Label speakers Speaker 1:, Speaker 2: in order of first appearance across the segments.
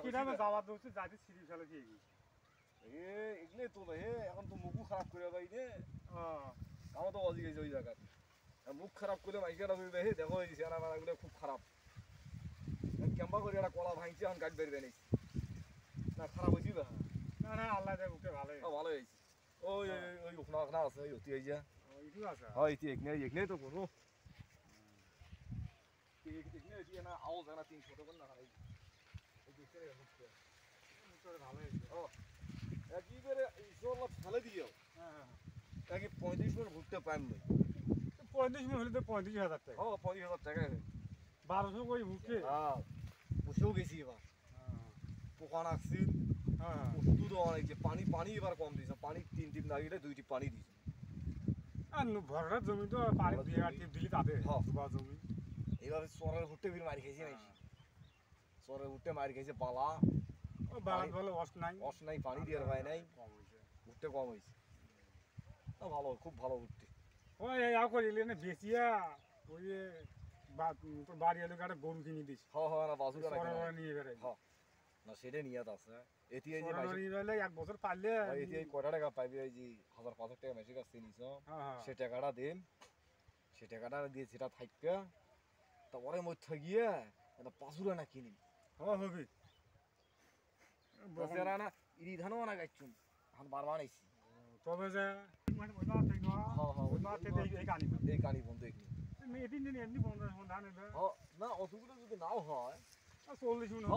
Speaker 1: কিভাবে যাওয়ার দোষে যাইতে সিঁড়ি ফেলে দিয়ে গেছি
Speaker 2: এগুলো তো হে এখন তো মুখও খারাপ করে ভাই রে আমার তো অজি গেছে ওই জায়গা মুখ খারাপ করলে মাইকেরা হে দেখো এই সেনা মারাগুলো খুব খারাপ কেমবা করে একটা কলা ভাঙছে এখন গাছ বেরবে নেই না খারাপ হয়েছি না
Speaker 1: না না আল্লাহ দেখ ওকে ভালোই
Speaker 2: ভালো হয়েছে ওই ওই ওখানে ওখানে আছে ওই অতি হয়েছে
Speaker 1: এইটু আছে
Speaker 2: হয় এটি একনে তো কোনো একনে এটি না আওয়াজ না 300 টাকা না এই দেখতে হচ্ছে
Speaker 1: ভালো হয়েছে
Speaker 2: ও একবারে ইনশাআল্লাহ ফেলে দিও
Speaker 1: হ্যাঁ
Speaker 2: নাকি 35 মিনিট ঘুরতে পাইম না
Speaker 1: 35 মিনিট হলে তো 35,000 টাকা
Speaker 2: ও 35,000 টাকা
Speaker 1: 1200 কই বুকে
Speaker 2: হ্যাঁ বসেও গেছি এবার পোকা নাকছি
Speaker 1: হ্যাঁ
Speaker 2: ওষুধও অনেক পানি পানি এবার কম দিয়েছে পানি 3 টিপ না দিলে 2 টিপ পানি দিয়েছে
Speaker 1: আর ভররা জমি তো পানি দিয়ে আর টিপ দিলি তাতে
Speaker 2: হ্যাঁ
Speaker 1: সুবা জমি
Speaker 2: এবার সরের হুটে ফির মারি খাইছে নাকি সরের হুটে মারি খাইছে বালা
Speaker 1: ও বাগান বলে অস
Speaker 2: নাই পানি দিয়ে ভাই নাই
Speaker 1: কম হইছে
Speaker 2: হুটে কম হইছে ভালো খুব ভালো হুটে
Speaker 1: ওই আও করিলে না বেচিয়া ওই তোর বাড়ি এলাকা একটা গরু কিনে দিস
Speaker 2: হ্যাঁ না বাসুরা
Speaker 1: সররা নিয়ে বেড়াই
Speaker 2: হ্যাঁ না সেটা নিয়ে আছে এটি এই যে
Speaker 1: সররা নিয়ে বেড়ালে এক বছর পারলে
Speaker 2: এই যে কয়টা টাকা পাইবে এই যে 1500 টাকা মেশে কাছে নিছো সে টাকাটা দেন সে টাকাটা দিয়ে সেটা থাকবে তারপরে মধ্যে গিয়ে একটা পাসুরা না কিনি
Speaker 1: হ্যাঁ হবে
Speaker 2: বসেরা না ইরি ধানও না গাইছুন এখন বারবার আইছি
Speaker 1: তবে যে মানে ওই না ঠিক না ওই না থেকে এই কানি
Speaker 2: এই কানি বন্ধ দেখনি
Speaker 1: এই তিন দিন এমনি বন্ধ ধান হবে
Speaker 2: না অতগুলো যদি নাও হয়
Speaker 1: 40 মিনিট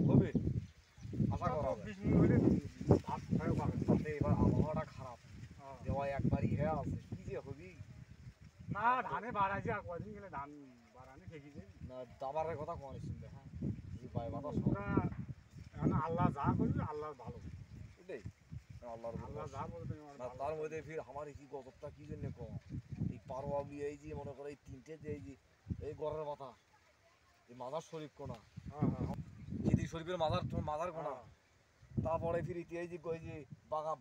Speaker 2: হবে আশা করা
Speaker 1: 20 মিনিট হলে ভাত খায় পাবে
Speaker 2: এবার আবহাওয়াটা খারাপ দেওয়া একবারই হয়ে আছে কি যে হবি
Speaker 1: না ধানে বাড়াইছে আর কয়দিন গেলে ধান বাড়ানি দেখি যে
Speaker 2: না দাবারের কথা কোন শুনবে হ্যাঁ এই পায় বাবা
Speaker 1: পুরা এখন আল্লাহ যা করবে আল্লাহর ভালো
Speaker 2: এটাই আল্লাহর
Speaker 1: আল্লাহ যা বলবে
Speaker 2: না তার মধ্যে ফির আমার কি গজবটা কি জন্য কম এই পারোয়াবলি এই যে মনে করে এই তিনটে যে এই গড়ের মাথা এই মাদার শরীফ কোনা চিদি শরীফের মাদার কোনা তারপরে ফির এই যে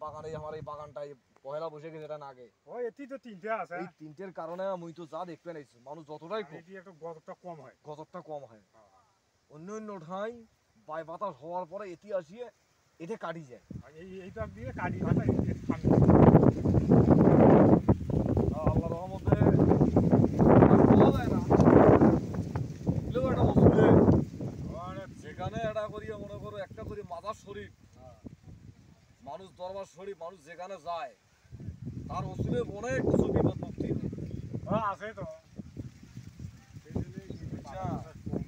Speaker 2: বাগানে আমার এই বাগানটাই পয়লা বসে গেছে এটা আগে
Speaker 1: ও এটি তো তিনটে আছে
Speaker 2: এই তিনটের কারণে মুই তো যা দেখতে নাইছি মানুষ যতটাই
Speaker 1: এটি একটু গজবটা কম হয়
Speaker 2: অন্য ঠাই বাই বাতাস হওয়ার পরে এটি আসিয়ে এটা কাটি যায়
Speaker 1: এইটা দিয়ে কাটি
Speaker 2: আল্লাহ রহমতে যেখানে এটা করিয়া মনে করো একটা করি মাদার শরীফ মানুষ দরবার শরীফ মানুষ যেখানে যায় তার ওসুলে অনেক কিছু বিপদ মুক্তি
Speaker 1: আছে তো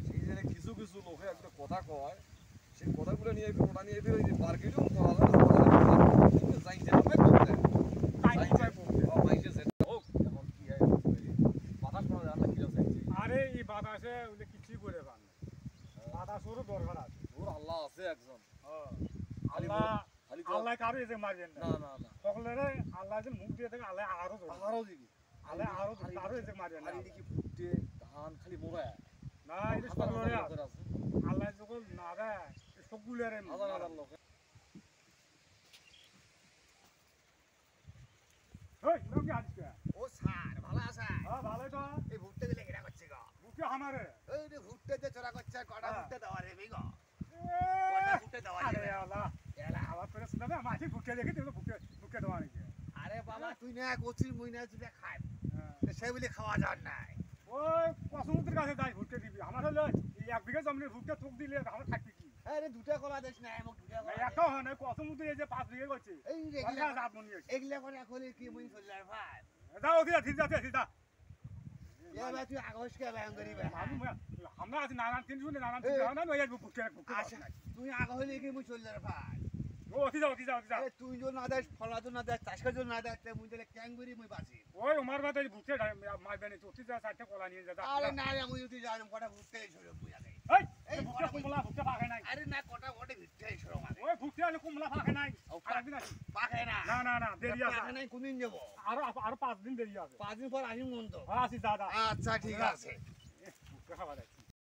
Speaker 2: সেই জন্য কিছু কিছু লোকে একটা কথা কয় সেই কথাগুলো নিয়ে ওটা নিয়ে ওই যে মার্কেটেও করা যায় যাইতে হবে করতে এখন কি হয় বাতাস করা যায় না কি
Speaker 1: আরে এই বাতাসে ওগুলো কিছুই করে পান বাতাসেরও দরকার আছে
Speaker 2: ওর আল্লাহ আছে একজন
Speaker 1: আল্লাহ কারো এসে মারবেন
Speaker 2: না না না
Speaker 1: সকলে আল্লাহ যে মুখ দিয়ে থাকে আল্লাহ আরো
Speaker 2: দিবি
Speaker 1: আল্লাহ আরো কারো এসে মারবেন
Speaker 2: আর এদিকে ফুটে ধান খালি মোড়া
Speaker 1: না এটা সকলে আল্লাহ যখন না দেয় সকলের
Speaker 2: হাজার হাজার লোক
Speaker 3: ও স্যার ভালো আছে
Speaker 1: হ্যাঁ ভালোই তো
Speaker 3: এই ভুট্টা দিলে ঘেরা করছে গো
Speaker 1: মুখে আমারে
Speaker 3: এই যে ভুট্টা দিয়ে চড়া করছে কটা ভুট্টা দেওয়া রে গো ভুট্টা দেওয়া
Speaker 1: আরে আল্লাহ এলা আবার করে শুনবে মাটি ভুট্টা দেখে তুমি ভুট্টা দেওয়া নাকি
Speaker 3: আরে বাবা তুই না কচি মুই না তুই খাই সেই বলে খাওয়া যান নাই
Speaker 1: ওই সমুদ্রের কাছে যাই ভুট্টা দিবি আমার হলো এই 1 বিঘা জমির ভুট্টা তোক দিলে আমার থাকবে কি
Speaker 3: আরে দুটা কলা দেশ না এমক দুটা কলা
Speaker 1: একটা হয় না সমুদ্রে এই যে 5 বিঘা করছে
Speaker 3: এই
Speaker 1: রেগুলা জাত মনি আছে
Speaker 3: এগুলা করে খলে কি মুই চললার ভাই
Speaker 1: যাও ঠিক আছে
Speaker 3: এ ভাই তুই আগস্ট কে ব্যায়াম করি ভাই
Speaker 1: আমরা আজ নানান তিন শুনে নানান তিন না নয় ভুট্টা
Speaker 3: আচ্ছা তুই আগ হলে কি মুই চললার ভাই
Speaker 1: ও যাও
Speaker 3: আরে তুই যদি না দেশ ফলা তো না দেশ চাষকা যদি না দেশ মুই তাহলে ক্যাঙ্গুরি মুই বাঁচি
Speaker 1: ওই আমার বাতে ভুট্টা মারবে না তুই যা চারটা কলা নিয়ে যা
Speaker 3: আরে না রে মুই যদি জানি কটা ভুট্টাই ছড়ে মুই আগে
Speaker 1: এই ভুট্টা কুমলা ভুট্টা পাকে নাই
Speaker 3: আরে না কটা ওটে ভুট্টাই ছড়ে মানে
Speaker 1: ওই ভুট্টা কুমলা পাকে নাই আরেকদিন আসি
Speaker 3: পাকে না
Speaker 1: না দেরি আছে
Speaker 3: পাকে নাই কোনদিন যাব
Speaker 1: আরো 5 দিন দেরি আছে
Speaker 3: 5 দিন পর আসিম মন তো
Speaker 1: আসি দাদা
Speaker 3: আচ্ছা ঠিক আছে
Speaker 1: ভুট্টা খাওয়া যায়